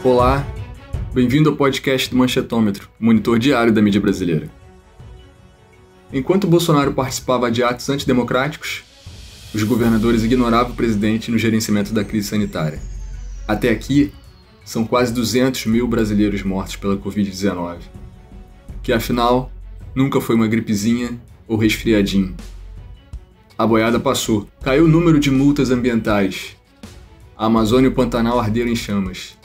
Olá, bem-vindo ao podcast do Manchetômetro, monitor diário da mídia brasileira. Enquanto Bolsonaro participava de atos antidemocráticos, os governadores ignoravam o presidente no gerenciamento da crise sanitária. Até aqui, são quase 200 mil brasileiros mortos pela Covid-19, que afinal nunca foi uma gripezinha ou resfriadinho. A boiada passou, caiu o número de multas ambientais, a Amazônia e o Pantanal arderam em chamas.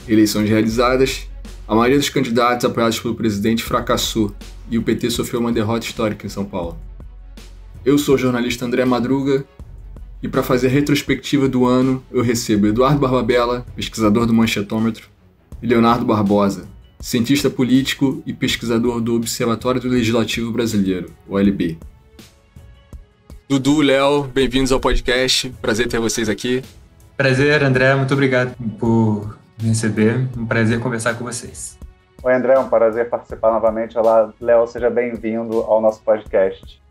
Eleições realizadas, a maioria dos candidatos apoiados pelo presidente fracassou e o PT sofreu uma derrota histórica em São Paulo. Eu sou o jornalista André Madruga e para fazer a retrospectiva do ano eu recebo Eduardo Barbabella, pesquisador do Manchetômetro, e Leonardo Barbosa, cientista político e pesquisador do Observatório do Legislativo Brasileiro, OLB. Dudu, Léo, bem-vindos ao podcast, prazer ter vocês aqui. Prazer, André, muito obrigado por me receber, um prazer conversar com vocês. Oi, André, um prazer participar novamente. Olá, Léo, seja bem-vindo ao nosso podcast.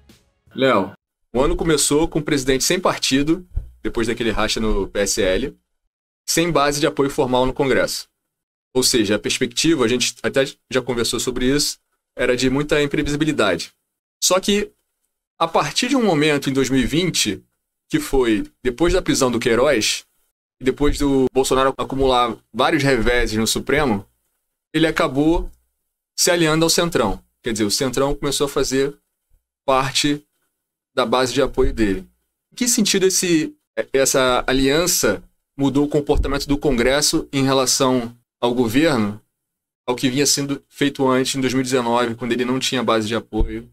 Léo, o ano começou com um presidente sem partido, depois daquele racha no PSL, sem base de apoio formal no Congresso. Ou seja, a perspectiva, a gente até já conversou sobre isso, era de muita imprevisibilidade. Só que, a partir de um momento em 2020, que foi depois da prisão do Queiroz, e depois do Bolsonaro acumular vários reveses no Supremo, ele acabou se aliando ao Centrão. Quer dizer, o Centrão começou a fazer parte da base de apoio dele. Em que sentido essa aliança mudou o comportamento do Congresso em relação ao governo, ao que vinha sendo feito antes, em 2019, quando ele não tinha base de apoio?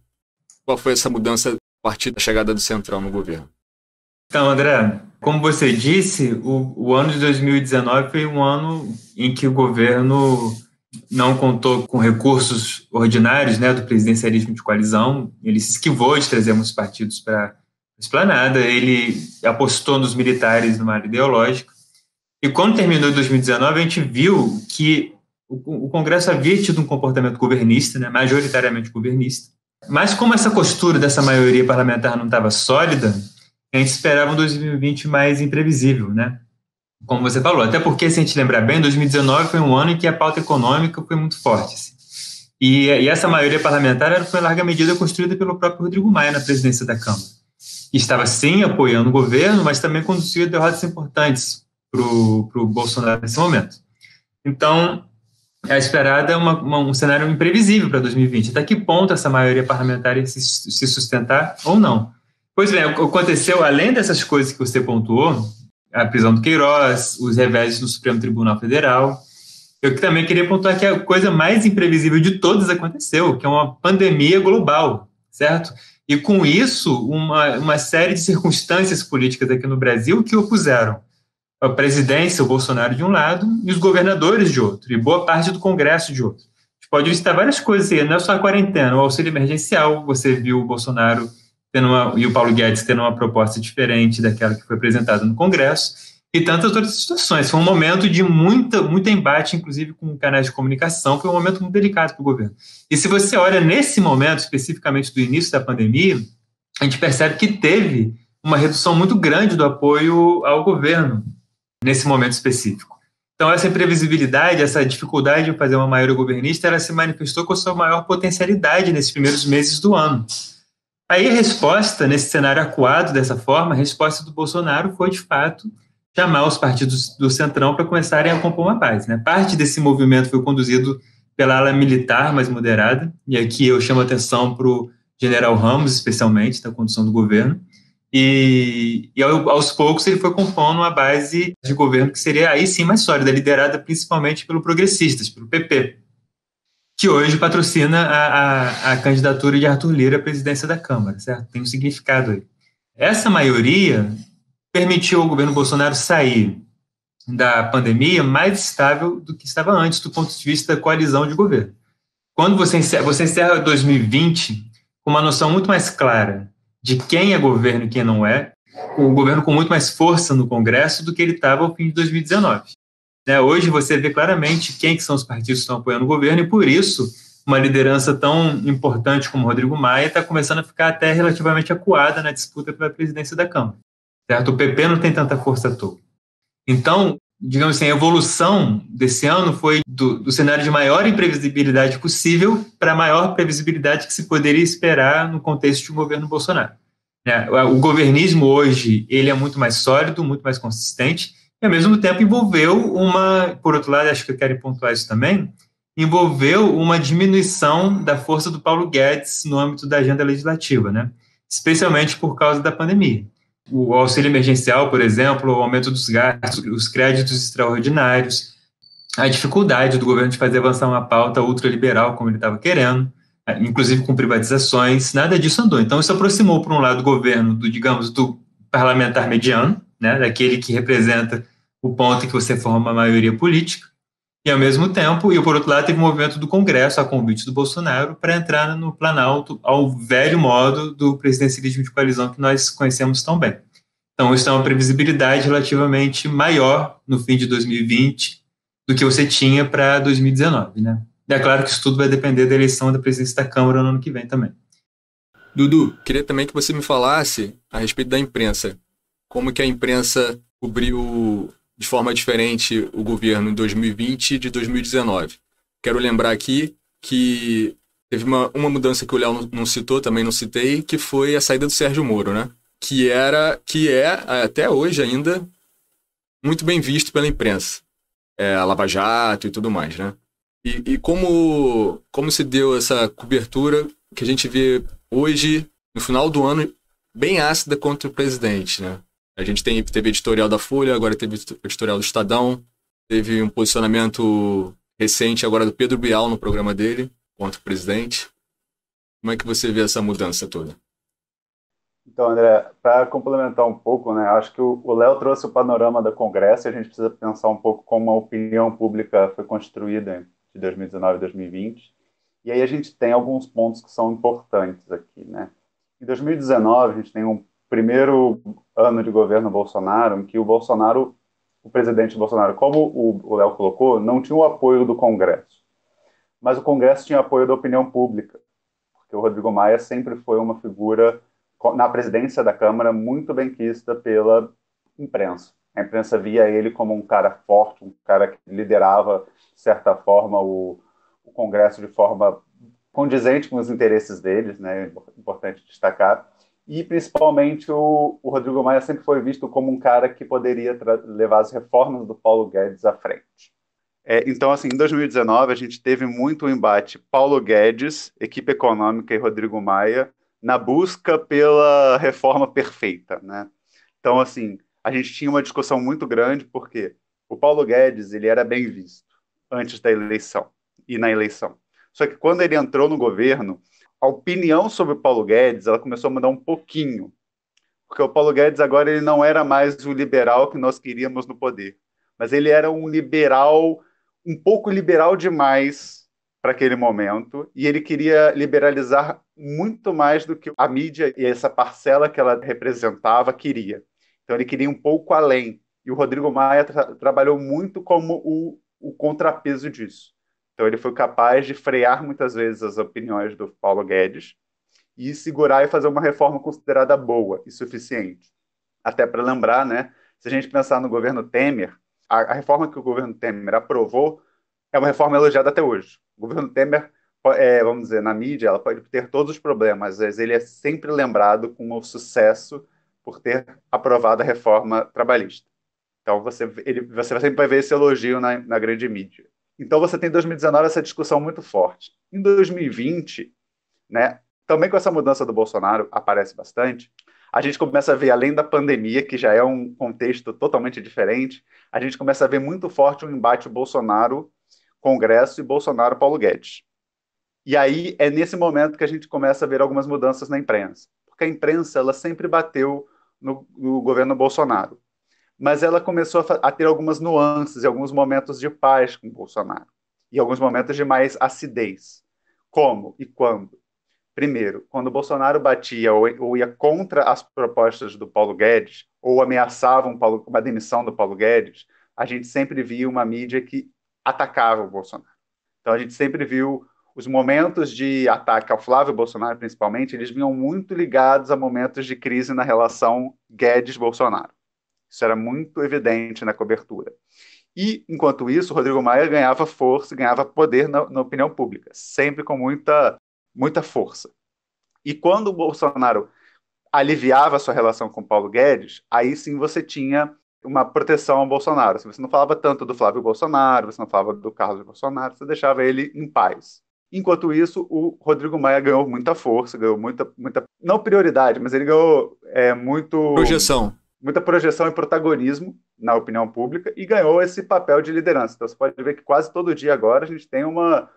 Qual foi essa mudança a partir da chegada do Centrão no governo? Então, André, como você disse, o ano de 2019 foi um ano em que o governo não contou com recursos ordinários, né, do presidencialismo de coalizão. Ele se esquivou de trazer muitos partidos para a esplanada, ele apostou nos militares numa área ideológica. E quando terminou 2019, a gente viu que o Congresso havia tido um comportamento governista, né, majoritariamente governista. Mas como essa costura dessa maioria parlamentar não estava sólida, a gente esperava um 2020 mais imprevisível, né? Como você falou, até porque, se a gente lembrar bem, 2019 foi um ano em que a pauta econômica foi muito forte. Assim. E essa maioria parlamentar foi, em larga medida, construída pelo próprio Rodrigo Maia na presidência da Câmara. Que estava, sim, apoiando o governo, mas também conduziu derrotas importantes para o Bolsonaro nesse momento. Então, a esperada é um cenário imprevisível para 2020. Até que ponto essa maioria parlamentar ia se sustentar ou não? Pois bem, aconteceu, além dessas coisas que você pontuou, a prisão do Queiroz, os reveses no Supremo Tribunal Federal, eu também queria pontuar que a coisa mais imprevisível de todas aconteceu, que é uma pandemia global, certo? E com isso, uma série de circunstâncias políticas aqui no Brasil que opuseram a presidência, o Bolsonaro de um lado, e os governadores de outro, e boa parte do Congresso de outro. A gente pode listar várias coisas aí, não é só a quarentena, o auxílio emergencial, você viu o Bolsonaro e o Paulo Guedes tendo uma proposta diferente daquela que foi apresentada no Congresso, e tantas outras situações. Foi um momento de muito embate, inclusive com canais de comunicação, foi um momento muito delicado para o governo. E se você olha nesse momento, especificamente do início da pandemia, a gente percebe que teve uma redução muito grande do apoio ao governo nesse momento específico. Então, essa imprevisibilidade, essa dificuldade de fazer uma maioria governista, ela se manifestou com a sua maior potencialidade nesses primeiros meses do ano. Aí a resposta, nesse cenário acuado dessa forma, a resposta do Bolsonaro foi, de fato, chamar os partidos do Centrão para começarem a compor uma base. Né? Parte desse movimento foi conduzido pela ala militar mais moderada, e aqui eu chamo a atenção para o general Ramos, especialmente, da condução do governo, e aos poucos ele foi compondo uma base de governo que seria aí sim mais sólida, liderada principalmente pelo Progressistas, pelo PP, que hoje patrocina a candidatura de Arthur Lira à presidência da Câmara, certo? Tem um significado aí. Essa maioria permitiu ao governo Bolsonaro sair da pandemia mais estável do que estava antes, do ponto de vista da coalizão de governo. Quando você encerra 2020 com uma noção muito mais clara de quem é governo e quem não é, o governo com muito mais força no Congresso do que ele estava ao fim de 2019. Hoje você vê claramente quem que são os partidos que estão apoiando o governo e, por isso, uma liderança tão importante como Rodrigo Maia está começando a ficar até relativamente acuada na disputa pela presidência da Câmara. Certo? O PP não tem tanta força à toa. Então, digamos assim, a evolução desse ano foi do cenário de maior imprevisibilidade possível para a maior previsibilidade que se poderia esperar no contexto de um governo Bolsonaro. O governismo hoje ele é muito mais sólido, muito mais consistente, e ao mesmo tempo envolveu por outro lado, acho que eu quero pontuar isso também, envolveu uma diminuição da força do Paulo Guedes no âmbito da agenda legislativa, né? Especialmente por causa da pandemia. O auxílio emergencial, por exemplo, o aumento dos gastos, os créditos extraordinários, a dificuldade do governo de fazer avançar uma pauta ultraliberal como ele estava querendo, inclusive com privatizações, nada disso andou. Então, isso aproximou, por um lado, o governo do parlamentar mediano, né, daquele que representa o ponto em que você forma uma maioria política, e, ao mesmo tempo, por outro lado, teve um movimento do Congresso, a convite do Bolsonaro, para entrar no Planalto ao velho modo do presidencialismo de coalizão que nós conhecemos tão bem. Então, isso é uma previsibilidade relativamente maior no fim de 2020 do que você tinha para 2019, né? E é claro que isso tudo vai depender da eleição da presidência da Câmara no ano que vem também. Dudu, queria também que você me falasse a respeito da imprensa. Como que a imprensa cobriu de forma diferente o governo em 2020 e de 2019. Quero lembrar aqui que teve uma mudança que o Léo não citou, também não citei, que foi a saída do Sérgio Moro, né? Que é, até hoje ainda, muito bem visto pela imprensa. A Lava Jato e tudo mais, né? E como se deu essa cobertura que a gente vê hoje, no final do ano, bem ácida contra o presidente, né? A gente teve editorial da Folha, agora teve editorial do Estadão, teve um posicionamento recente agora do Pedro Bial no programa dele, contra o presidente. Como é que você vê essa mudança toda? Então, André, para complementar um pouco, né, acho que o Léo trouxe o panorama do Congresso e a gente precisa pensar um pouco como a opinião pública foi construída de 2019 a 2020. E aí a gente tem alguns pontos que são importantes aqui, né? Em 2019, a gente tem um primeiro ano de governo Bolsonaro, em que o presidente Bolsonaro, como o Léo colocou, não tinha o apoio do Congresso. Mas o Congresso tinha apoio da opinião pública, porque o Rodrigo Maia sempre foi uma figura, na presidência da Câmara, muito bem quista pela imprensa. A imprensa via ele como um cara forte, um cara que liderava, de certa forma, o Congresso de forma condizente com os interesses deles, né? É importante destacar. E, principalmente, o Rodrigo Maia sempre foi visto como um cara que poderia levar as reformas do Paulo Guedes à frente. Então, assim, em 2019, a gente teve muito embate Paulo Guedes, equipe econômica e Rodrigo Maia, na busca pela reforma perfeita, né? Então, assim, a gente tinha uma discussão muito grande, porque o Paulo Guedes ele era bem visto antes da eleição e na eleição. Só que quando ele entrou no governo, a opinião sobre o Paulo Guedes ela começou a mudar um pouquinho, porque o Paulo Guedes agora ele não era mais o liberal que nós queríamos no poder, mas ele era um liberal, um pouco liberal demais para aquele momento, e ele queria liberalizar muito mais do que a mídia e essa parcela que ela representava queria. Então ele queria um pouco além, e o Rodrigo Maia trabalhou muito como o contrapeso disso. Então ele foi capaz de frear muitas vezes as opiniões do Paulo Guedes e segurar e fazer uma reforma considerada boa e suficiente. Até para lembrar, né, se a gente pensar no governo Temer, a reforma que o governo Temer aprovou é uma reforma elogiada até hoje. O governo Temer, vamos dizer, na mídia, ela pode ter todos os problemas, mas ele é sempre lembrado com o sucesso por ter aprovado a reforma trabalhista. Então você sempre vai ver esse elogio na grande mídia. Então você tem em 2019 essa discussão muito forte. Em 2020, né, também com essa mudança do Bolsonaro, aparece bastante, a gente começa a ver, além da pandemia, que já é um contexto totalmente diferente, a gente começa a ver muito forte um embate Bolsonaro-Congresso e Bolsonaro-Paulo Guedes. E aí é nesse momento que a gente começa a ver algumas mudanças na imprensa. Porque a imprensa ela sempre bateu no governo Bolsonaro. Mas ela começou a ter algumas nuances e alguns momentos de paz com o Bolsonaro. E alguns momentos de mais acidez. Como e quando? Primeiro, quando o Bolsonaro batia ou ia contra as propostas do Paulo Guedes, ou ameaçava uma demissão do Paulo Guedes, a gente sempre via uma mídia que atacava o Bolsonaro. Então a gente sempre viu os momentos de ataque ao Flávio Bolsonaro, principalmente, eles vinham muito ligados a momentos de crise na relação Guedes-Bolsonaro. Isso era muito evidente na cobertura. E, enquanto isso, o Rodrigo Maia ganhava força, ganhava poder na opinião pública, sempre com muita força. E quando o Bolsonaro aliviava a sua relação com o Paulo Guedes, aí sim você tinha uma proteção ao Bolsonaro. Você não falava tanto do Flávio Bolsonaro, você não falava do Carlos Bolsonaro, você deixava ele em paz. Enquanto isso, o Rodrigo Maia ganhou muita força, ganhou muita não prioridade, mas ele ganhou muita projeção e protagonismo na opinião pública e ganhou esse papel de liderança. Então você pode ver que quase todo dia agora a gente tem uma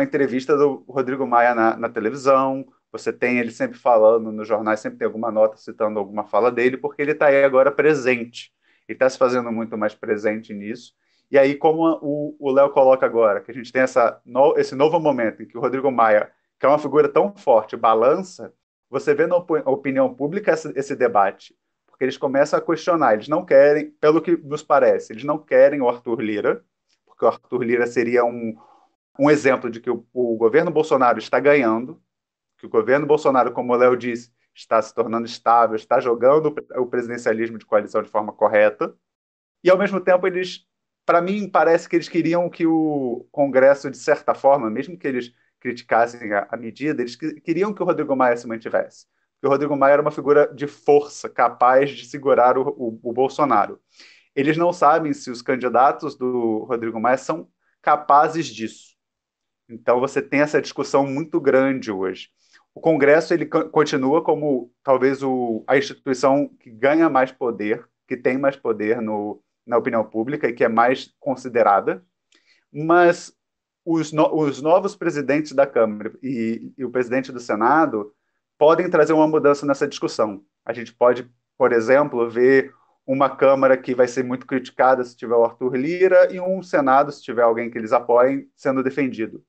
entrevista do Rodrigo Maia na televisão, você tem ele sempre falando nos jornais, sempre tem alguma nota citando alguma fala dele, porque ele está aí agora presente. Ele está se fazendo muito mais presente nisso. E aí, como o Léo coloca agora, que a gente tem esse novo momento em que o Rodrigo Maia, que é uma figura tão forte, balança, você vê na opinião pública esse debate, porque eles começam a questionar, eles não querem, pelo que nos parece, eles não querem o Arthur Lira, porque o Arthur Lira seria um exemplo de que o governo Bolsonaro está ganhando, que o governo Bolsonaro, como o Léo disse, está se tornando estável, está jogando o presidencialismo de coalição de forma correta, e ao mesmo tempo para mim, parece que eles queriam que o Congresso, de certa forma, mesmo que eles criticassem a medida, eles queriam que o Rodrigo Maia se mantivesse. Porque o Rodrigo Maia era uma figura de força, capaz de segurar o Bolsonaro. Eles não sabem se os candidatos do Rodrigo Maia são capazes disso. Então você tem essa discussão muito grande hoje. O Congresso ele continua como talvez a instituição que ganha mais poder, que tem mais poder na opinião pública e que é mais considerada, mas os novos presidentes da Câmara e o presidente do Senado podem trazer uma mudança nessa discussão. A gente pode, por exemplo, ver uma Câmara que vai ser muito criticada se tiver o Arthur Lira e um Senado, se tiver alguém que eles apoiem, sendo defendido.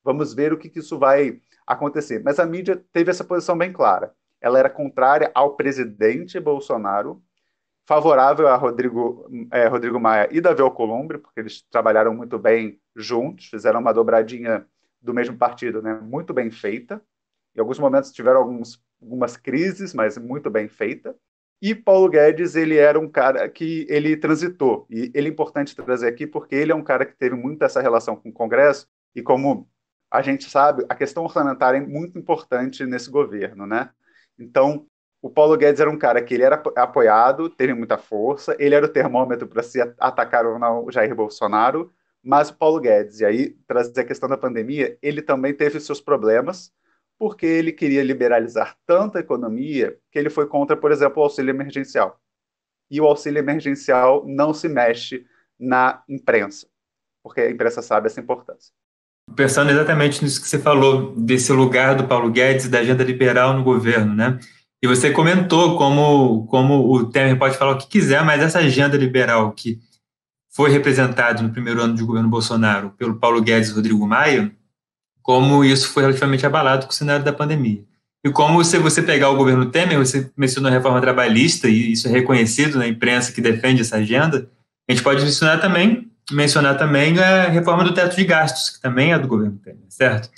Vamos ver o que isso vai acontecer. Mas a mídia teve essa posição bem clara. Ela era contrária ao presidente Bolsonaro, favorável a Rodrigo Maia e Davi Alcolumbre, porque eles trabalharam muito bem juntos, fizeram uma dobradinha do mesmo partido, né, muito bem feita. Em alguns momentos tiveram algumas crises, mas muito bem feita. E Paulo Guedes, ele era um cara que ele transitou. E ele é importante trazer aqui porque ele é um cara que teve muito essa relação com o Congresso e como a gente sabe, a questão orçamentária é muito importante nesse governo, né? Então, o Paulo Guedes era um cara que ele era apoiado, teve muita força, ele era o termômetro para se atacar ou não o Jair Bolsonaro, mas o Paulo Guedes, e aí trazer a questão da pandemia, ele também teve seus problemas, porque ele queria liberalizar tanto a economia que ele foi contra, por exemplo, o auxílio emergencial. E o auxílio emergencial não se mexe na imprensa, porque a imprensa sabe essa importância. Pensando exatamente nisso que você falou, desse lugar do Paulo Guedes e da agenda liberal no governo, né? E você comentou como o Temer pode falar o que quiser, mas essa agenda liberal que foi representada no primeiro ano de governo Bolsonaro pelo Paulo Guedes e Rodrigo Maia, como isso foi relativamente abalado com o cenário da pandemia. E como se você pegar o governo Temer, você mencionou a reforma trabalhista, e isso é reconhecido na imprensa que defende essa agenda, a gente pode mencionar também a reforma do teto de gastos, que também é do governo Temer, certo?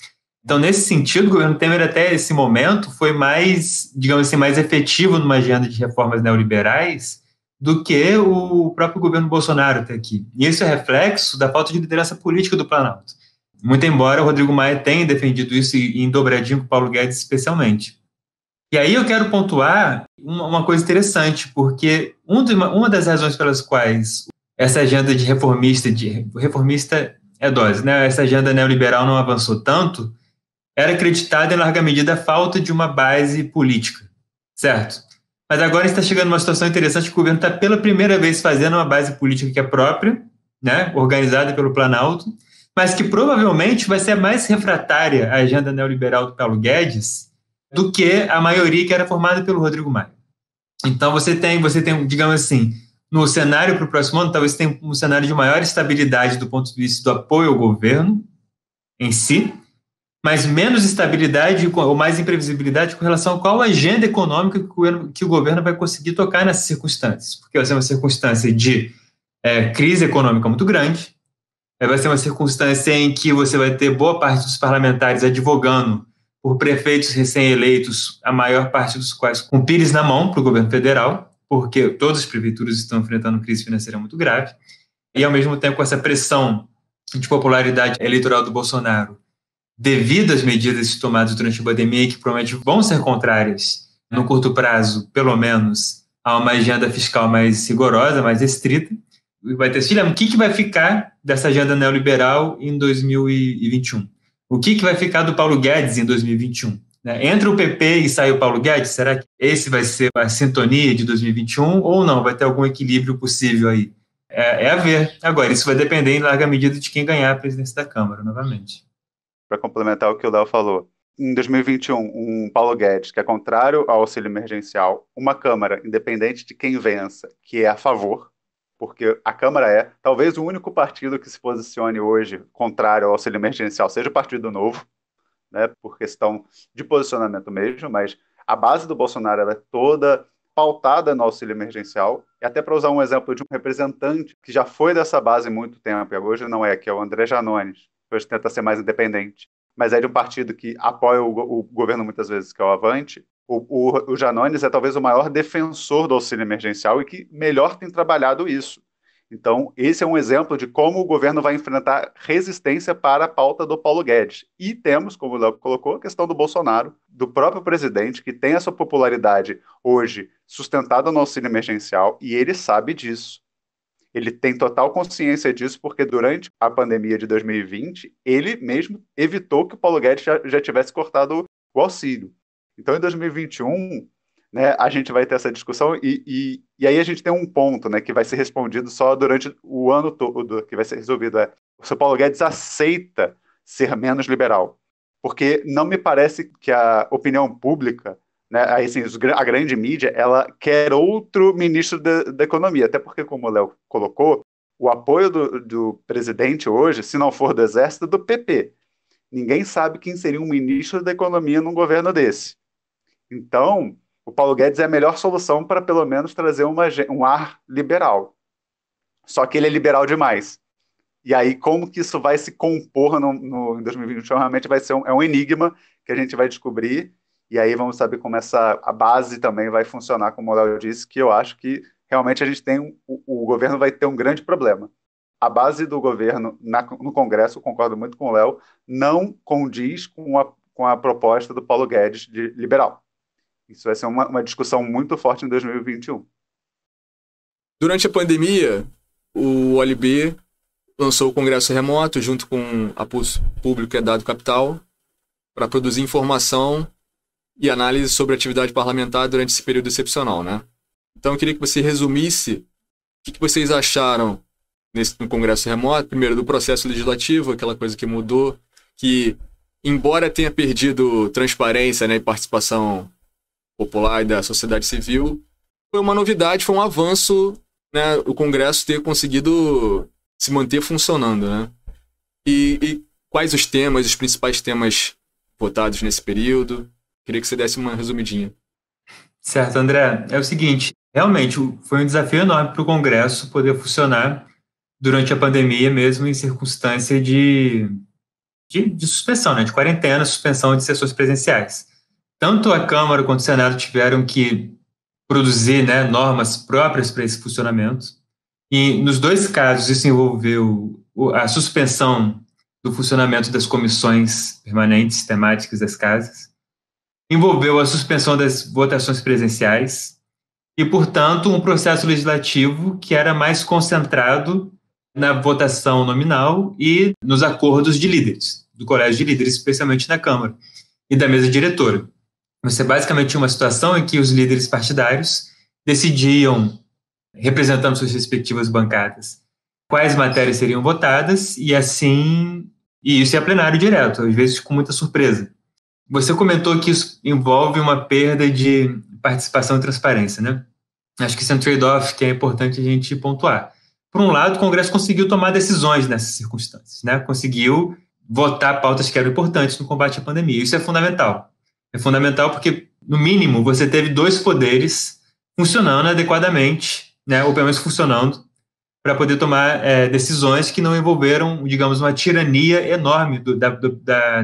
Então, nesse sentido, o governo Temer, até esse momento, foi mais, digamos assim, mais efetivo numa agenda de reformas neoliberais do que o próprio governo Bolsonaro até aqui. E isso é reflexo da falta de liderança política do Planalto. Muito embora o Rodrigo Maia tenha defendido isso em dobradinho com o Paulo Guedes especialmente. E aí eu quero pontuar uma coisa interessante, porque uma das razões pelas quais essa agenda de reformista é dose, né? Essa agenda neoliberal não avançou tanto, era acreditada em larga medida a falta de uma base política, certo? Mas agora está chegando uma situação interessante que o governo está pela primeira vez fazendo uma base política que é própria, né? Organizada pelo Planalto, mas que provavelmente vai ser mais refratária à agenda neoliberal do Paulo Guedes do que a maioria que era formada pelo Rodrigo Maia. Então você tem, digamos assim, no cenário para o próximo ano, talvez tenha um cenário de maior estabilidade do ponto de vista do apoio ao governo em si, mas menos estabilidade ou mais imprevisibilidade com relação a qual agenda econômica que o governo vai conseguir tocar nessas circunstâncias. Porque vai ser uma circunstância de crise econômica muito grande, vai ser uma circunstância em que você vai ter boa parte dos parlamentares advogando por prefeitos recém-eleitos, a maior parte dos quais com pires na mão para o governo federal. porque todas as prefeituras estão enfrentando crise financeira muito grave, e ao mesmo tempo com essa pressão de popularidade eleitoral do Bolsonaro, devido às medidas tomadas durante a pandemia, que provavelmente vão ser contrárias no curto prazo, pelo menos, a uma agenda fiscal mais rigorosa, mais restrita, vai ter o que vai ficar dessa agenda neoliberal em 2021? O que vai ficar do Paulo Guedes em 2021? Entra o PP e sai o Paulo Guedes, será que esse vai ser a sintonia de 2021 ou não? Vai ter algum equilíbrio possível aí? É a ver. Agora, isso vai depender em larga medida de quem ganhar a presidência da Câmara, novamente. Para complementar o que o Léo falou, em 2021, um Paulo Guedes que é contrário ao auxílio emergencial, uma Câmara, independente de quem vença, que é a favor, porque a Câmara talvez o único partido que se posicione hoje contrário ao auxílio emergencial seja o Partido Novo, né, por questão de posicionamento mesmo, mas a base do Bolsonaro ela é toda pautada no auxílio emergencial, e até para usar um exemplo de um representante que já foi dessa base há muito tempo, e hoje não que é o André Janones, que hoje tenta ser mais independente, mas é de um partido que apoia o governo muitas vezes, que é o Avante. O Janones é talvez o maior defensor do auxílio emergencial e que melhor tem trabalhado isso. Então, esse é um exemplo de como o governo vai enfrentar resistência para a pauta do Paulo Guedes. E temos, como o Léo colocou, a questão do Bolsonaro, do próprio presidente, que tem a sua popularidade hoje sustentada no auxílio emergencial, e ele sabe disso. Ele tem total consciência disso, porque durante a pandemia de 2020, ele mesmo evitou que o Paulo Guedes já tivesse cortado o auxílio. Então, em 2021... né, a gente vai ter essa discussão e aí a gente tem um ponto, né, que vai ser respondido só durante o ano todo, que vai ser resolvido. O seu Paulo Guedes aceita ser menos liberal, porque não me parece que a opinião pública, né, assim, a grande mídia, ela quer outro ministro da economia, até porque, como o Léo colocou, o apoio do presidente hoje, se não for do Exército, é do PP. Ninguém sabe quem seria um ministro da economia num governo desse. Então, o Paulo Guedes é a melhor solução para, pelo menos, trazer um ar liberal. Só que ele é liberal demais. E aí, como que isso vai se compor em 2021, realmente vai ser um enigma que a gente vai descobrir. E aí vamos saber como a base também vai funcionar, como o Léo disse, que eu acho que realmente a gente tem o governo vai ter um grande problema. A base do governo no Congresso, eu concordo muito com o Léo, não condiz com a proposta do Paulo Guedes de liberal. Isso vai ser uma discussão muito forte em 2021. Durante a pandemia, o OLB lançou o Congresso Remoto, junto com a Pulso Público e Dado Capital, para produzir informação e análise sobre a atividade parlamentar durante esse período excepcional, né? Então, eu queria que você resumisse o que vocês acharam no Congresso Remoto, primeiro, do processo legislativo, aquela coisa que mudou, que, embora tenha perdido transparência, né, e participação popular e da sociedade civil, foi uma novidade, foi um avanço, né, o Congresso ter conseguido se manter funcionando, né? E quais os principais temas votados nesse período? Queria que você desse uma resumidinha. Certo, André. É o seguinte, realmente foi um desafio enorme para o Congresso poder funcionar durante a pandemia, mesmo em circunstância de suspensão, né, de quarentena, suspensão de sessões presenciais. Tanto a Câmara quanto o Senado tiveram que produzir, né, normas próprias para esse funcionamento. E, nos dois casos, isso envolveu a suspensão do funcionamento das comissões permanentes temáticas das casas, envolveu a suspensão das votações presenciais e, portanto, um processo legislativo que era mais concentrado na votação nominal e nos acordos de líderes, do colégio de líderes, especialmente na Câmara, e da mesa diretora. Você basicamente tinha uma situação em que os líderes partidários decidiam, representando suas respectivas bancadas, quais matérias seriam votadas e isso é plenário direto, às vezes com muita surpresa. Você comentou que isso envolve uma perda de participação e transparência, né? Acho que isso é um trade-off que é importante a gente pontuar. Por um lado, o Congresso conseguiu tomar decisões nessas circunstâncias, né? Conseguiu votar pautas que eram importantes no combate à pandemia. Isso é fundamental. É fundamental porque, no mínimo, você teve dois poderes funcionando adequadamente, né, ou pelo menos funcionando, para poder tomar decisões que não envolveram, digamos, uma tirania enorme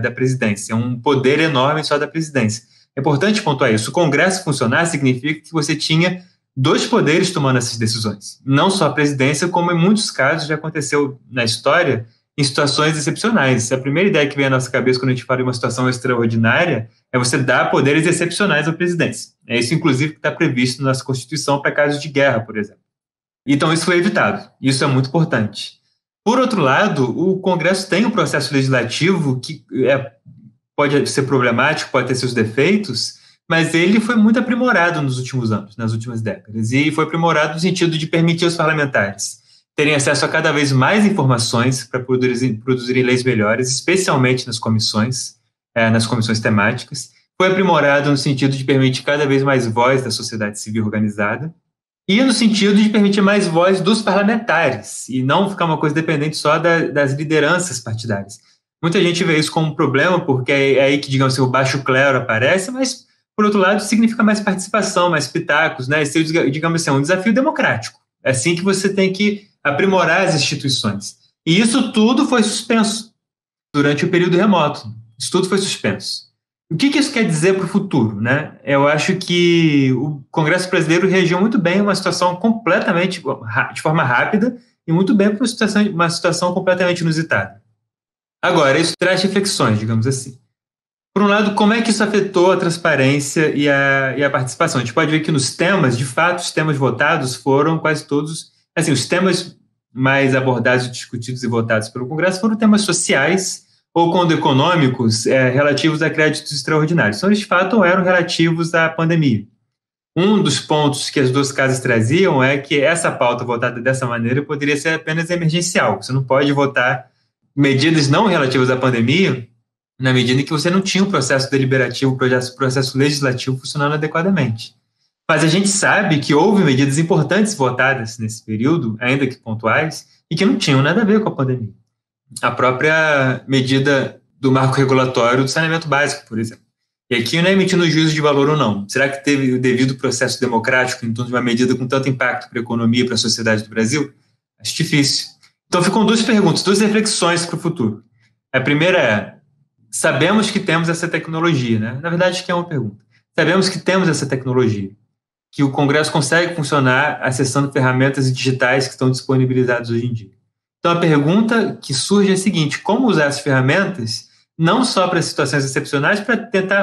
da presidência, um poder enorme só da presidência. É importante pontuar isso. O Congresso funcionar significa que você tinha dois poderes tomando essas decisões. Não só a presidência, como em muitos casos já aconteceu na história em situações excepcionais. A primeira ideia que vem à nossa cabeça quando a gente fala de uma situação extraordinária é você dar poderes excepcionais à presidência. É isso, inclusive, que está previsto na nossa Constituição para casos de guerra, por exemplo. Então, isso foi evitado. Isso é muito importante. Por outro lado, o Congresso tem um processo legislativo que pode ser problemático, pode ter seus defeitos, mas ele foi muito aprimorado nos últimos anos, nas últimas décadas, e foi aprimorado no sentido de permitir aos parlamentares terem acesso a cada vez mais informações para produzirem leis melhores, especialmente nas comissões temáticas. Foi aprimorado no sentido de permitir cada vez mais voz da sociedade civil organizada e no sentido de permitir mais voz dos parlamentares e não ficar uma coisa dependente só das lideranças partidárias. Muita gente vê isso como um problema porque é aí que, digamos assim, o baixo clero aparece, mas, por outro lado, significa mais participação, mais pitacos, né? Esse é, digamos assim, um desafio democrático. É assim que você tem que aprimorar as instituições. E isso tudo foi suspenso durante o período remoto. Isso tudo foi suspenso. O que isso quer dizer para o futuro, né? Eu acho que o Congresso brasileiro reagiu muito bem a uma situação completamente, de forma rápida, e muito bem para uma situação completamente inusitada. Agora, isso traz reflexões, digamos assim. Por um lado, como é que isso afetou a transparência e a participação? A gente pode ver que nos temas, de fato, os temas votados foram quase todos... Assim, os temas mais abordados, discutidos e votados pelo Congresso foram temas sociais ou, quando econômicos, relativos a créditos extraordinários. Então, de fato, eram relativos à pandemia. Um dos pontos que as duas casas traziam é que essa pauta votada dessa maneira poderia ser apenas emergencial. Você não pode votar medidas não relativas à pandemia na medida em que você não tinha um processo deliberativo, processo legislativo funcionando adequadamente. Mas a gente sabe que houve medidas importantes votadas nesse período, ainda que pontuais, e que não tinham nada a ver com a pandemia. A própria medida do marco regulatório do saneamento básico, por exemplo. E aqui não é emitindo juízo de valor ou não. Será que teve o devido processo democrático em torno de uma medida com tanto impacto para a economia e para a sociedade do Brasil? Acho difícil. Então ficam duas perguntas, duas reflexões para o futuro. A primeira é, sabemos que temos essa tecnologia, né? Na verdade, que é uma pergunta. Sabemos que temos essa tecnologia, que o Congresso consegue funcionar acessando ferramentas digitais que estão disponibilizadas hoje em dia. Então, a pergunta que surge é a seguinte: como usar essas ferramentas não só para situações excepcionais,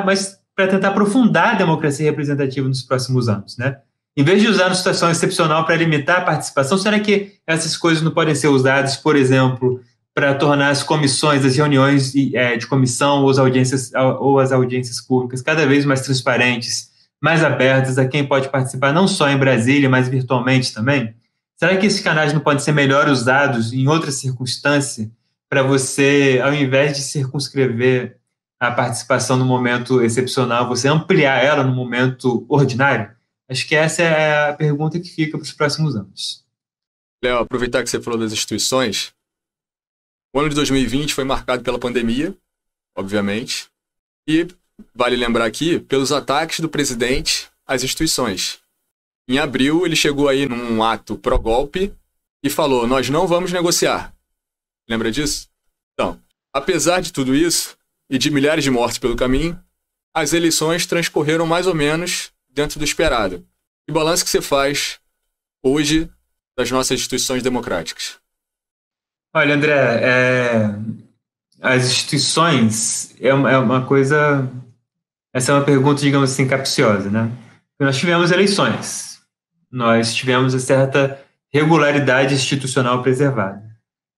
mas para tentar aprofundar a democracia representativa nos próximos anos, né? Em vez de usar uma situação excepcional para limitar a participação, será que essas coisas não podem ser usadas, por exemplo, para tornar as comissões, as reuniões de comissão ou as audiências públicas cada vez mais transparentes, mais abertas a quem pode participar, não só em Brasília, mas virtualmente também? Será que esses canais não podem ser melhor usados em outra circunstância para você, ao invés de circunscrever a participação no momento excepcional, você ampliar ela no momento ordinário? Acho que essa é a pergunta que fica para os próximos anos. Léo, aproveitar que você falou das instituições, o ano de 2020 foi marcado pela pandemia, obviamente, e vale lembrar aqui, pelos ataques do presidente às instituições. Em abril, ele chegou aí num ato pró-golpe e falou: nós não vamos negociar. Lembra disso? Então, apesar de tudo isso, e de milhares de mortes pelo caminho, as eleições transcorreram mais ou menos dentro do esperado. Que balanço que você faz hoje das nossas instituições democráticas? Olha, André, as instituições é uma coisa... Essa é uma pergunta, digamos assim, capciosa, né? Nós tivemos eleições. Nós tivemos uma certa regularidade institucional preservada.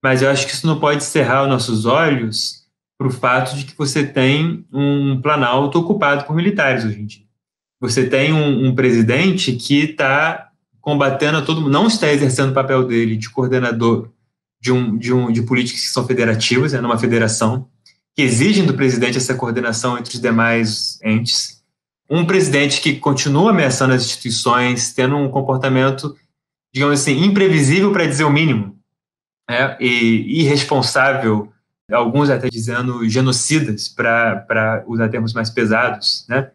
Mas eu acho que isso não pode cerrar os nossos olhos para o fato de que você tem um Planalto ocupado por militares hoje em dia. Você tem um presidente que está combatendo a todo mundo, não está exercendo o papel dele de coordenador de políticas que são federativas, numa federação, que exigem do presidente essa coordenação entre os demais entes. Um presidente que continua ameaçando as instituições, tendo um comportamento, digamos assim, imprevisível para dizer o mínimo, e irresponsável, alguns até dizendo genocidas, para usar termos mais pesados, né?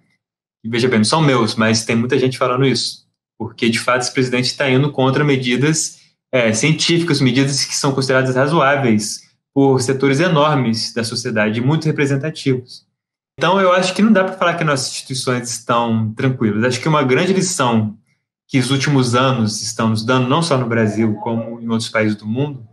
E veja bem, não são meus, mas tem muita gente falando isso, porque de fato esse presidente está indo contra medidas científicas, medidas que são consideradas razoáveis por setores enormes da sociedade, muito representativos. Então eu acho que não dá para falar que nossas instituições estão tranquilas. Acho que uma grande lição que os últimos anos estão nos dando, não só no Brasil, como em outros países do mundo,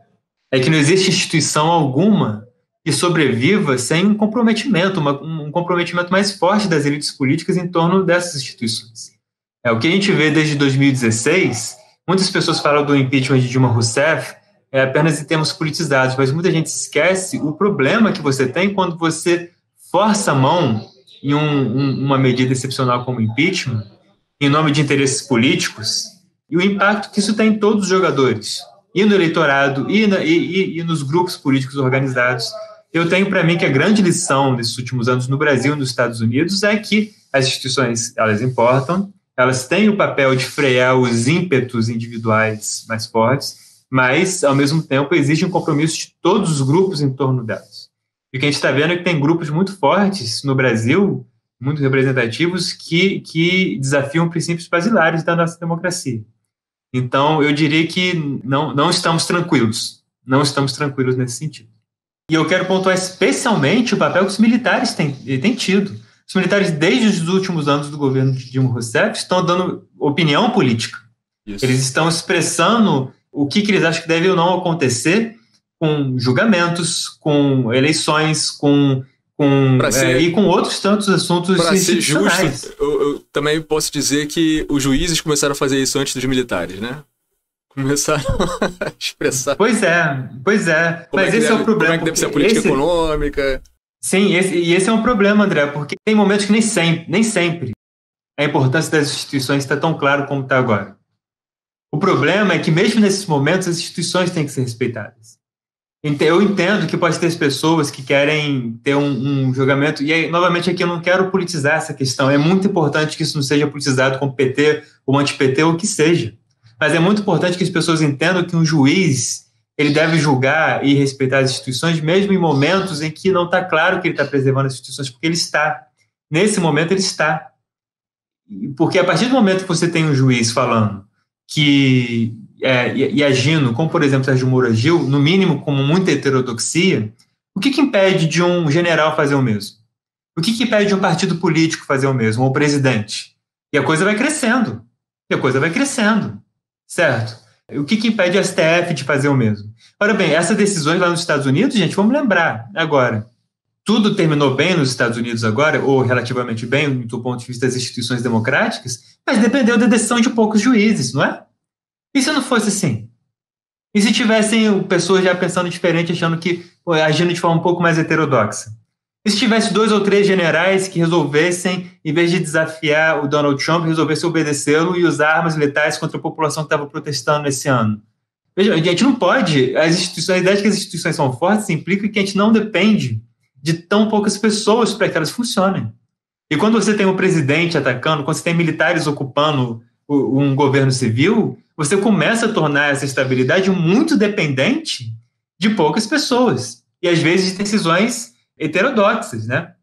é que não existe instituição alguma que sobreviva sem um comprometimento, um comprometimento mais forte das elites políticas em torno dessas instituições. O que a gente vê desde 2016, muitas pessoas falam do impeachment de Dilma Rousseff apenas em termos politizados, mas muita gente esquece o problema que você tem quando você força a mão em uma medida excepcional como impeachment, em nome de interesses políticos, e o impacto que isso tem em todos os jogadores, e no eleitorado, e nos grupos políticos organizados. Eu tenho para mim que a grande lição desses últimos anos no Brasil e nos Estados Unidos é que as instituições, elas importam, elas têm o papel de frear os ímpetos individuais mais fortes, mas, ao mesmo tempo, existe um compromisso de todos os grupos em torno delas. E o que a gente está vendo é que tem grupos muito fortes no Brasil, muito representativos, que desafiam princípios basilares da nossa democracia. Então, eu diria que não estamos tranquilos. Não estamos tranquilos nesse sentido. E eu quero pontuar especialmente o papel que os militares têm tido. Os militares, desde os últimos anos do governo de Dilma Rousseff, estão dando opinião política. Isso. Eles estão expressando o que eles acham que deve ou não acontecer com julgamentos, com eleições, e com outros tantos assuntos institucionais. Para ser justo, eu também posso dizer que os juízes começaram a fazer isso antes dos militares, né? Começaram a expressar. Pois é. Mas esse é o problema. Como é que deve ser a política econômica? Sim, esse é um problema, André, porque tem momentos que nem sempre a importância das instituições está tão claro como está agora. O problema é que mesmo nesses momentos as instituições têm que ser respeitadas. Eu entendo que pode ter pessoas que querem ter um julgamento, e aí, novamente aqui eu não quero politizar essa questão, é muito importante que isso não seja politizado como PT ou anti-PT ou o que seja, mas é muito importante que as pessoas entendam que um juiz ele deve julgar e respeitar as instituições mesmo em momentos em que não está claro que ele está preservando as instituições, porque ele está. Nesse momento ele está. Porque a partir do momento que você tem um juiz falando que e agindo, como por exemplo Sérgio Moro agiu, no mínimo com muita heterodoxia, o que impede de um general fazer o mesmo? O que impede de um partido político fazer o mesmo, ou o presidente? E a coisa vai crescendo. Certo? O que impede o STF de fazer o mesmo? Ora bem, essas decisões lá nos Estados Unidos, gente, vamos lembrar agora, tudo terminou bem nos Estados Unidos agora, ou relativamente bem, do ponto de vista das instituições democráticas, mas dependeu da decisão de poucos juízes, não é? E se não fosse assim? E se tivessem pessoas já pensando diferente, achando que agindo de forma um pouco mais heterodoxa? E se tivesse 2 ou 3 generais que resolvessem, em vez de desafiar o Donald Trump, resolvessem obedecê-lo e usar armas letais contra a população que estava protestando nesse ano? Veja, a gente não pode, a ideia de que as instituições são fortes implica que a gente não depende de tão poucas pessoas para que elas funcionem. E quando você tem um presidente atacando, quando você tem militares ocupando um governo civil, você começa a tornar essa estabilidade muito dependente de poucas pessoas. E, às vezes, de decisões heterodoxas, né?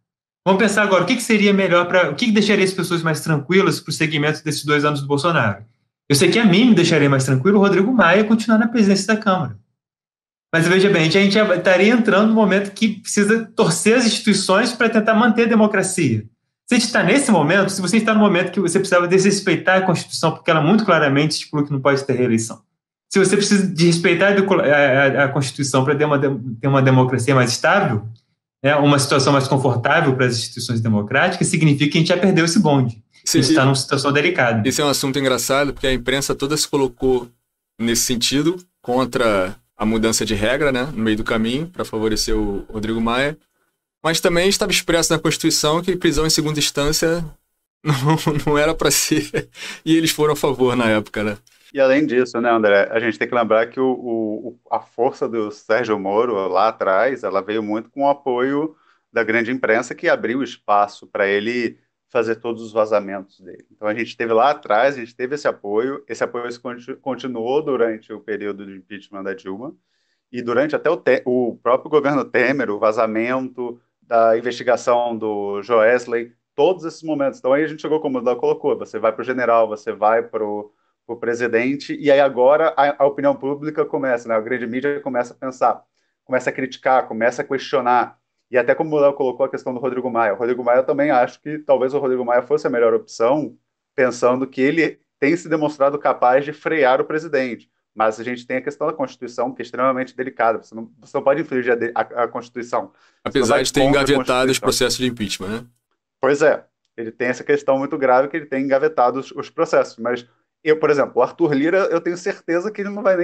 Vamos pensar agora, o que seria melhor o que deixaria as pessoas mais tranquilas para o segmento desses 2 anos do Bolsonaro? Eu sei que a mim me deixaria mais tranquilo o Rodrigo Maia continuar na presidência da Câmara. Mas, veja bem, a gente estaria entrando no momento que precisa torcer as instituições para tentar manter a democracia. Se a gente está nesse momento, se você está no momento que você precisava desrespeitar a Constituição, porque ela muito claramente estipula que não pode ter reeleição, se você precisa de respeitar a Constituição para ter uma democracia mais estável, né, uma situação mais confortável para as instituições democráticas, significa que a gente já perdeu esse bonde. A gente está numa situação delicada. Esse é um assunto engraçado, porque a imprensa toda se colocou nesse sentido, contra a mudança de regra, né, no meio do caminho, para favorecer o Rodrigo Maia. Mas também estava expresso na Constituição que prisão em segunda instância não era para ser, e eles foram a favor na época, né? E além disso, né, André, a gente tem que lembrar que a força do Sérgio Moro lá atrás, ela veio muito com o apoio da grande imprensa que abriu espaço para ele fazer todos os vazamentos dele. Então a gente teve lá atrás, a gente teve esse apoio continuou durante o período de impeachment da Dilma, e durante até o próprio governo Temer, o vazamento da investigação do Joesley, todos esses momentos. Então aí a gente chegou, como o Léo colocou, você vai para o general, você vai para o presidente, e aí agora a opinião pública começa, né? A grande mídia começa a pensar, começa a criticar, começa a questionar, e até como o Léo colocou a questão do Rodrigo Maia. O Rodrigo Maia, eu também acho que talvez o Rodrigo Maia fosse a melhor opção, pensando que ele tem se demonstrado capaz de frear o presidente. Mas a gente tem a questão da Constituição, que é extremamente delicada. Você não pode infringir a Constituição. Apesar de ter engavetado os processos de impeachment, né? Pois é. Ele tem essa questão muito grave que ele tem engavetado os processos. Mas eu, por exemplo, o Arthur Lira, eu tenho certeza que ele não vai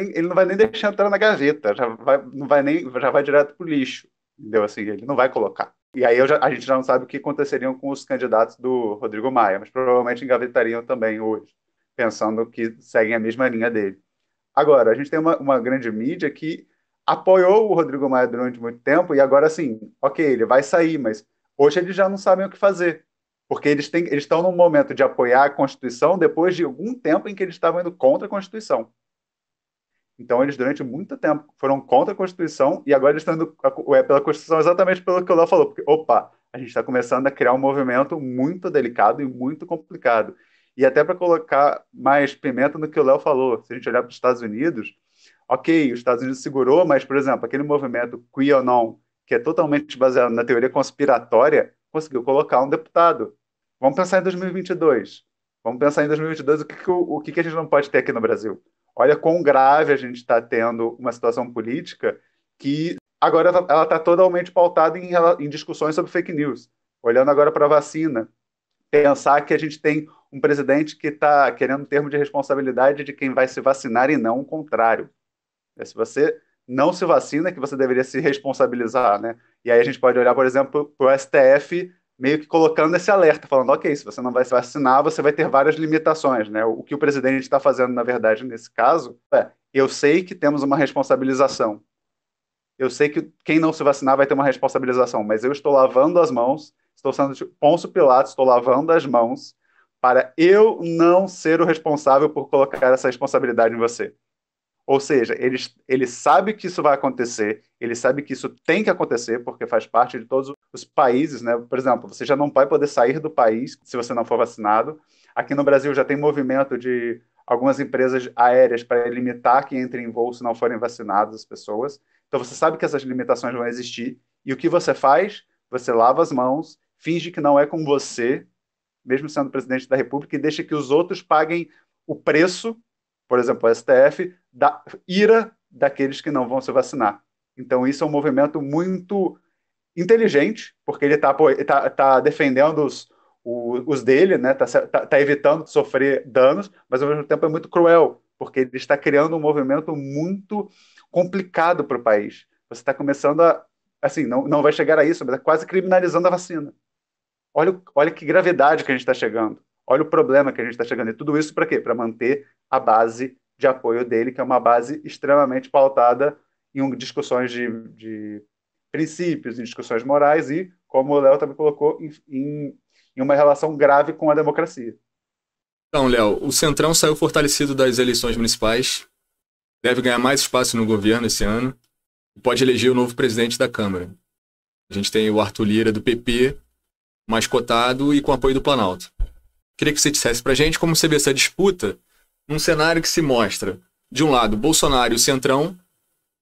nem deixar entrar na gaveta. Já vai direto pro lixo. Entendeu? Assim, ele não vai colocar. E aí a gente já não sabe o que aconteceriam com os candidatos do Rodrigo Maia, mas provavelmente engavetariam também hoje, pensando que seguem a mesma linha dele. Agora, a gente tem uma grande mídia que apoiou o Rodrigo Maia durante muito tempo e agora, assim, ok, ele vai sair, mas hoje eles já não sabem o que fazer, porque eles estão num momento de apoiar a Constituição depois de algum tempo em que eles estavam indo contra a Constituição. Então, eles, durante muito tempo, foram contra a Constituição e agora eles estão indo pela Constituição exatamente pelo que o Léo falou. Porque, opa, a gente está começando a criar um movimento muito delicado e muito complicado. E até para colocar mais pimenta no que o Léo falou, se a gente olhar para os Estados Unidos, ok, os Estados Unidos segurou, mas, por exemplo, aquele movimento QAnon, que é totalmente baseado na teoria conspiratória, conseguiu colocar um deputado. Vamos pensar em 2022. Vamos pensar em 2022 o que a gente não pode ter aqui no Brasil. Olha quão grave a gente está tendo uma situação política que agora ela está totalmente pautada em discussões sobre fake news. Olhando agora para a vacina, pensar que a gente tem um presidente que está querendo um termo de responsabilidade de quem vai se vacinar e não o contrário. Se você não se vacina, que você deveria se responsabilizar, né? E aí a gente pode olhar, por exemplo, para o STF meio que colocando esse alerta, falando, ok, se você não vai se vacinar, você vai ter várias limitações, né? O que o presidente está fazendo, na verdade, nesse caso, eu sei que temos uma responsabilização. Eu sei que quem não se vacinar vai ter uma responsabilização, mas eu estou lavando as mãos, estou sendo tipo Pôncio Pilatos, estou lavando as mãos para eu não ser o responsável por colocar essa responsabilidade em você. Ou seja, ele sabe que isso vai acontecer, ele sabe que isso tem que acontecer, porque faz parte de todos os países, né? Por exemplo, você já não vai poder sair do país se você não for vacinado. Aqui no Brasil já tem movimento de algumas empresas aéreas para limitar quem entra em voo se não forem vacinadas as pessoas. Então você sabe que essas limitações vão existir. E o que você faz? Você lava as mãos, finge que não é com você, mesmo sendo presidente da República, e deixa que os outros paguem o preço, por exemplo, o STF, da ira daqueles que não vão se vacinar. Então, isso é um movimento muito inteligente, porque ele tá defendendo os dele, né? Tá evitando sofrer danos, mas, ao mesmo tempo, é muito cruel, porque ele está criando um movimento muito complicado para o país. Você está começando a... Assim, não vai chegar a isso, mas é quase criminalizando a vacina. Olha que gravidade que a gente está chegando. Olha o problema que a gente está chegando. E tudo isso para quê? Para manter a base de apoio dele, que é uma base extremamente pautada em discussões de princípios, em discussões morais e, como o Léo também colocou, em uma relação grave com a democracia. Então, Léo, o Centrão saiu fortalecido das eleições municipais, deve ganhar mais espaço no governo esse ano e pode eleger o novo presidente da Câmara. A gente tem o Arthur Lira, do PP, mais cotado e com apoio do Planalto. Queria que você dissesse pra gente como você vê essa disputa num cenário que se mostra, de um lado, Bolsonaro e o Centrão,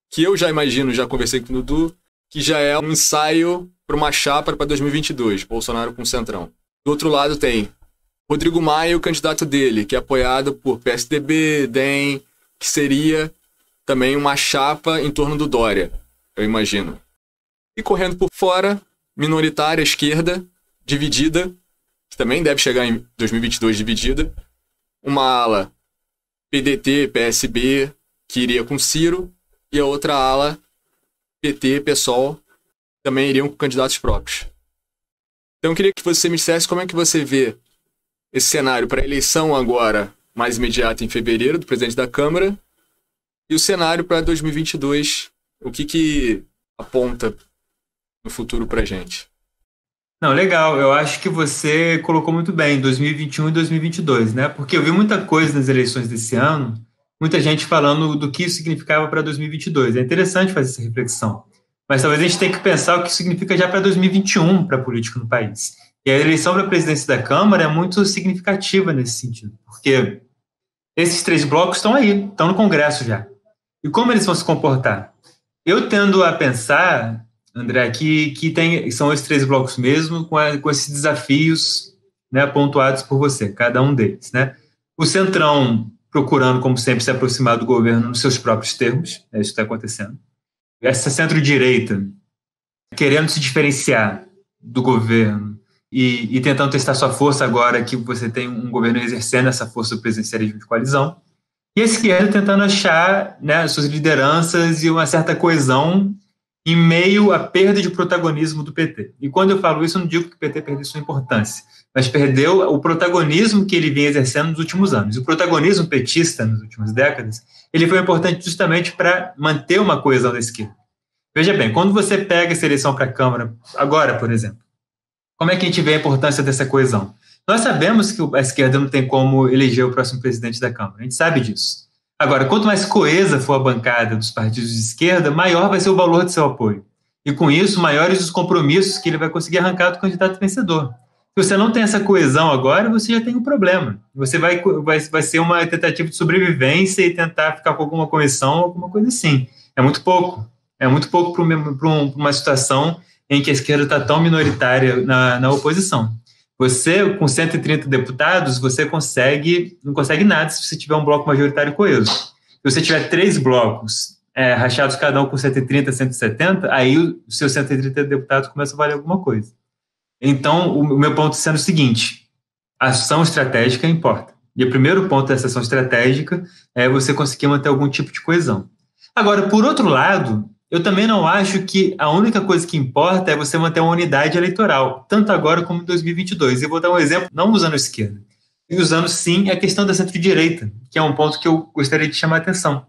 que eu já imagino, já conversei com o Dudu, que já é um ensaio para uma chapa para 2022, Bolsonaro com o Centrão. Do outro lado tem Rodrigo Maia, o candidato dele, que é apoiado por PSDB, DEM, que seria também uma chapa em torno do Dória, eu imagino. E correndo por fora, minoritária, esquerda, dividida, que também deve chegar em 2022 dividida, uma ala PDT, PSB, que iria com Ciro, e a outra ala PT, PSOL, também iriam com candidatos próprios. Então eu queria que você me dissesse como é que você vê esse cenário para a eleição agora, mais imediata em fevereiro, do presidente da Câmara, e o cenário para 2022, o que aponta no futuro para a gente. Não, legal. Eu acho que você colocou muito bem 2021 e 2022, né? Porque eu vi muita coisa nas eleições desse ano, muita gente falando do que isso significava para 2022. É interessante fazer essa reflexão. Mas talvez a gente tenha que pensar o que significa já para 2021 para a política no país. E a eleição para a presidência da Câmara é muito significativa nesse sentido, porque esses 3 blocos estão aí, estão no Congresso já. E como eles vão se comportar? Eu tendo a pensar, André, que são esses 3 blocos mesmo, com esses desafios, né, pontuados por você, cada um deles, né? O Centrão procurando, como sempre, se aproximar do governo nos seus próprios termos, isso que está acontecendo. Essa centro-direita querendo se diferenciar do governo e tentando testar sua força agora que você tem um governo exercendo essa força do presidencialismo de coalizão, e a esquerda tentando achar, né, suas lideranças e uma certa coesão em meio à perda de protagonismo do PT. E quando eu falo isso, eu não digo que o PT perdeu sua importância, mas perdeu o protagonismo que ele vinha exercendo nos últimos anos. O protagonismo petista nas últimas décadas, ele foi importante justamente para manter uma coesão da esquerda. Veja bem, quando você pega essa eleição para a Câmara, agora, por exemplo, como é que a gente vê a importância dessa coesão? Nós sabemos que a esquerda não tem como eleger o próximo presidente da Câmara, a gente sabe disso. Agora, quanto mais coesa for a bancada dos partidos de esquerda, maior vai ser o valor de seu apoio. E com isso, maiores os compromissos que ele vai conseguir arrancar do candidato vencedor. Se você não tem essa coesão agora, você já tem um problema. Você vai ser uma tentativa de sobrevivência e tentar ficar com alguma correção, alguma coisa assim. É muito pouco. É muito pouco para uma situação em que a esquerda está tão minoritária na oposição. Você, com 130 deputados, você não consegue nada se você tiver um bloco majoritário coeso. Se você tiver 3 blocos rachados cada um com 130, 170, aí os seus 130 deputados começam a valer alguma coisa. Então, o meu ponto sendo o seguinte: a ação estratégica importa. E o primeiro ponto dessa ação estratégica é você conseguir manter algum tipo de coesão. Agora, por outro lado, eu também não acho que a única coisa que importa é você manter uma unidade eleitoral, tanto agora como em 2022. Eu vou dar um exemplo, não usando a esquerda, e usando, sim, a questão da centro-direita, que é um ponto que eu gostaria de chamar a atenção.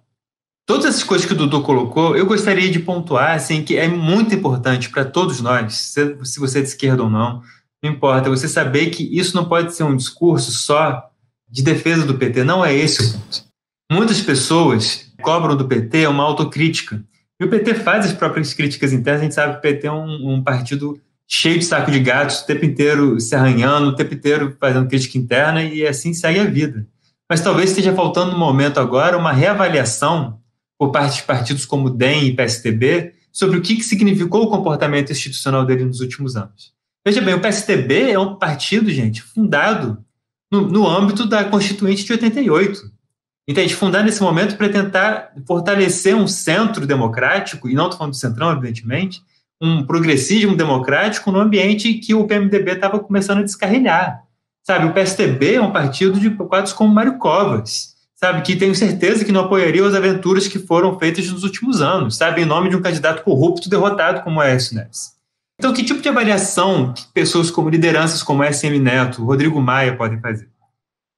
Todas essas coisas que o Dudu colocou, eu gostaria de pontuar assim, que é muito importante para todos nós, se você é de esquerda ou não importa, você saber que isso não pode ser um discurso só de defesa do PT, não é esse o ponto. Muitas pessoas cobram do PT uma autocrítica, e o PT faz as próprias críticas internas. A gente sabe que o PT é um partido cheio de saco de gatos, o tempo inteiro se arranhando, o tempo inteiro fazendo crítica interna, e assim segue a vida. Mas talvez esteja faltando no momento agora uma reavaliação por parte de partidos como o DEM e PSTB sobre o que significou o comportamento institucional dele nos últimos anos. Veja bem, o PSTB é um partido, gente, fundado no âmbito da Constituinte de 88. Entende? Fundar nesse momento para tentar fortalecer um centro democrático, e não estou falando do centrão, evidentemente, um progressismo democrático no ambiente que o PMDB estava começando a descarrilhar. Sabe, o PSTB é um partido de quadros como Mário Covas, sabe, que tenho certeza que não apoiaria as aventuras que foram feitas nos últimos anos, sabe, em nome de um candidato corrupto derrotado como Aécio Neves. Então, que tipo de avaliação que pessoas como lideranças como SM Neto, Rodrigo Maia podem fazer?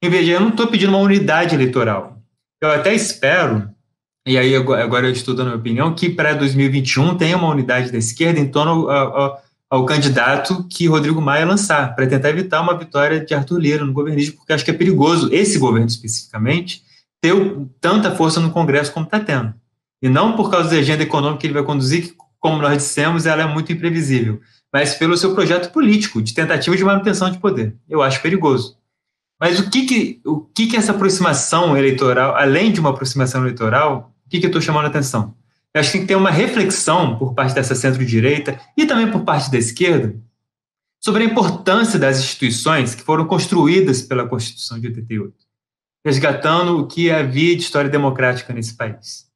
Em vez de, eu não estou pedindo uma unidade eleitoral. Eu até espero, e aí agora eu estou dando a minha opinião, que para 2021 tenha uma unidade da esquerda em torno ao candidato que Rodrigo Maia lançar, para tentar evitar uma vitória de Arthur Lira no governismo, porque acho que é perigoso esse governo especificamente ter tanta força no Congresso como está tendo. E não por causa da agenda econômica que ele vai conduzir, que, como nós dissemos, ela é muito imprevisível, mas pelo seu projeto político, de tentativa de manutenção de poder. Eu acho perigoso. Mas o que essa aproximação eleitoral, além de uma aproximação eleitoral, o que eu estou chamando a atenção? Eu acho que tem que ter uma reflexão por parte dessa centro-direita e também por parte da esquerda sobre a importância das instituições que foram construídas pela Constituição de 88, resgatando o que havia de história democrática nesse país.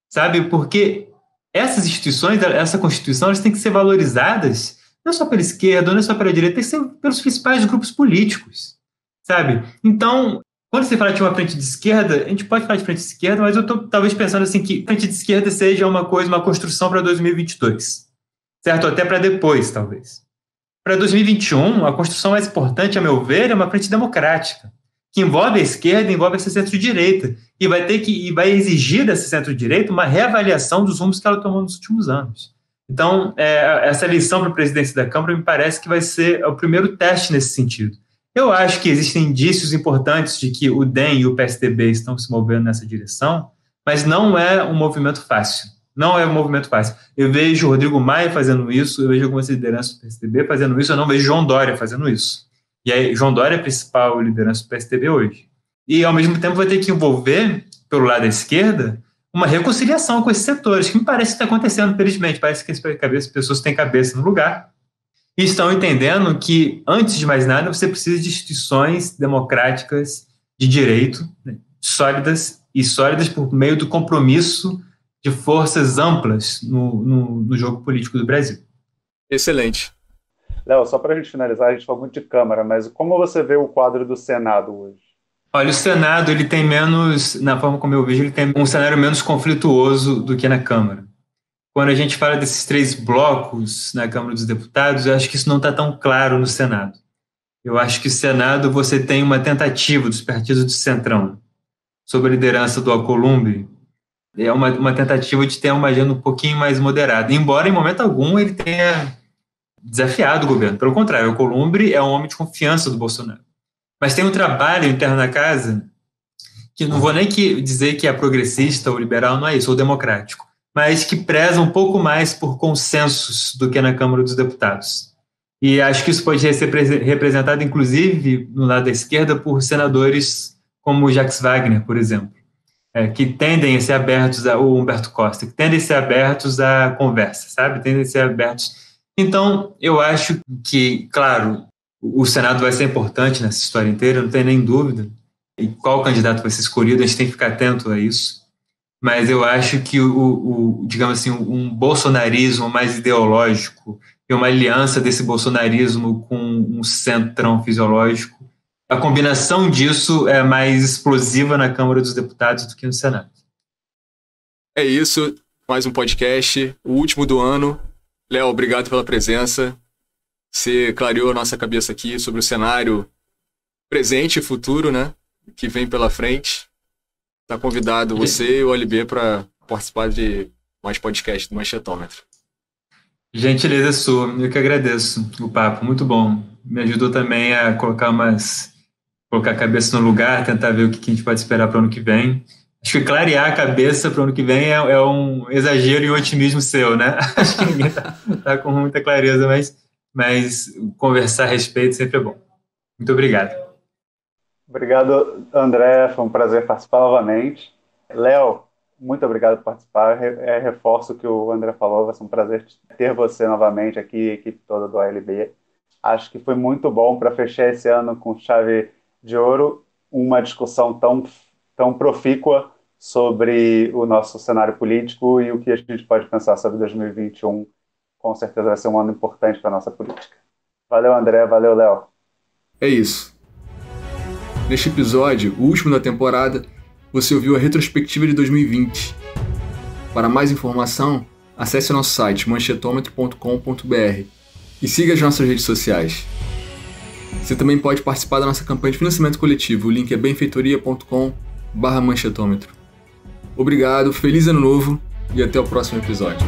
Sabe? Porque essas instituições, essa Constituição, elas têm que ser valorizadas não só pela esquerda, não só pela direita, tem que ser pelos principais grupos políticos. Sabe? Então, quando você fala de uma frente de esquerda, a gente pode falar de frente de esquerda, mas eu estou talvez pensando assim que frente de esquerda seja uma construção para 2022, certo? Até para depois, talvez. Para 2021, a construção mais importante, a meu ver, é uma frente democrática, que envolve a esquerda, envolve essa centro-direita, e vai exigir dessa centro-direita uma reavaliação dos rumos que ela tomou nos últimos anos. Então, essa eleição para a presidência da Câmara me parece que vai ser o primeiro teste nesse sentido. Eu acho que existem indícios importantes de que o DEM e o PSDB estão se movendo nessa direção, mas não é um movimento fácil. Não é um movimento fácil. Eu vejo o Rodrigo Maia fazendo isso, eu vejo algumas lideranças do PSDB fazendo isso, eu não vejo João Dória fazendo isso. E aí, João Dória é a principal liderança do PSDB hoje. E, ao mesmo tempo, vai ter que envolver, pelo lado da esquerda, uma reconciliação com esses setores, que me parece que está acontecendo, infelizmente. Parece que as pessoas têm cabeça no lugar e estão entendendo que, antes de mais nada, você precisa de instituições democráticas de direito, né, sólidas por meio do compromisso de forças amplas no jogo político do Brasil. Excelente. Léo, só para a gente finalizar, a gente falou muito de Câmara, mas como você vê o quadro do Senado hoje? Olha, o Senado, ele tem menos, na forma como eu vejo, ele tem um cenário menos conflituoso do que na Câmara. Quando a gente fala desses 3 blocos na Câmara dos Deputados, eu acho que isso não está tão claro no Senado. Eu acho que o Senado, você tem uma tentativa dos partidos do Centrão, sob a liderança do Alcolumbre, é uma tentativa de ter uma agenda um pouquinho mais moderada, embora em momento algum ele tenha desafiado o governo. Pelo contrário, o Alcolumbre é um homem de confiança do Bolsonaro. Mas tem um trabalho interno na casa que não vou nem dizer que é progressista ou liberal, não é isso, ou democrático, mas que preza um pouco mais por consensos do que na Câmara dos Deputados. E acho que isso pode ser representado, inclusive, no lado da esquerda, por senadores como o Jacques Wagner, por exemplo, que tendem a ser abertos, ou Humberto Costa, que tendem a ser abertos à conversa, sabe? Tendem a ser abertos. Então, eu acho que, claro, o Senado vai ser importante nessa história inteira, não tem nem dúvida. E qual candidato vai ser escolhido, a gente tem que ficar atento a isso. Mas eu acho que, digamos assim, um bolsonarismo mais ideológico e uma aliança desse bolsonarismo com um centrão fisiológico, a combinação disso é mais explosiva na Câmara dos Deputados do que no Senado. É isso, mais um podcast, o último do ano. Léo, obrigado pela presença. Você clareou a nossa cabeça aqui sobre o cenário presente e futuro, né, que vem pela frente. Está convidado você e o OLB para participar de mais podcast do Manchetômetro. Gentileza sua, eu que agradeço o papo, muito bom. Me ajudou também a colocar a cabeça no lugar, tentar ver o que a gente pode esperar para o ano que vem. Acho que clarear a cabeça para o ano que vem é um exagero e um otimismo seu, né? Acho que ninguém está com muita clareza, mas conversar a respeito sempre é bom. Muito obrigado. Obrigado, André. Foi um prazer participar novamente. Léo, muito obrigado por participar. Reforço o que o André falou. Vai ser um prazer ter você novamente aqui, a equipe toda do ALB. Acho que foi muito bom para fechar esse ano com chave de ouro, uma discussão tão profícua sobre o nosso cenário político e o que a gente pode pensar sobre 2021. Com certeza vai ser um ano importante para a nossa política. Valeu, André. Valeu, Léo. É isso. Neste episódio, o último da temporada, você ouviu a retrospectiva de 2020. Para mais informação, acesse o nosso site manchetômetro.com.br e siga as nossas redes sociais. Você também pode participar da nossa campanha de financiamento coletivo. O link é benfeitoria.com/manchetômetro. Obrigado, feliz ano novo e até o próximo episódio.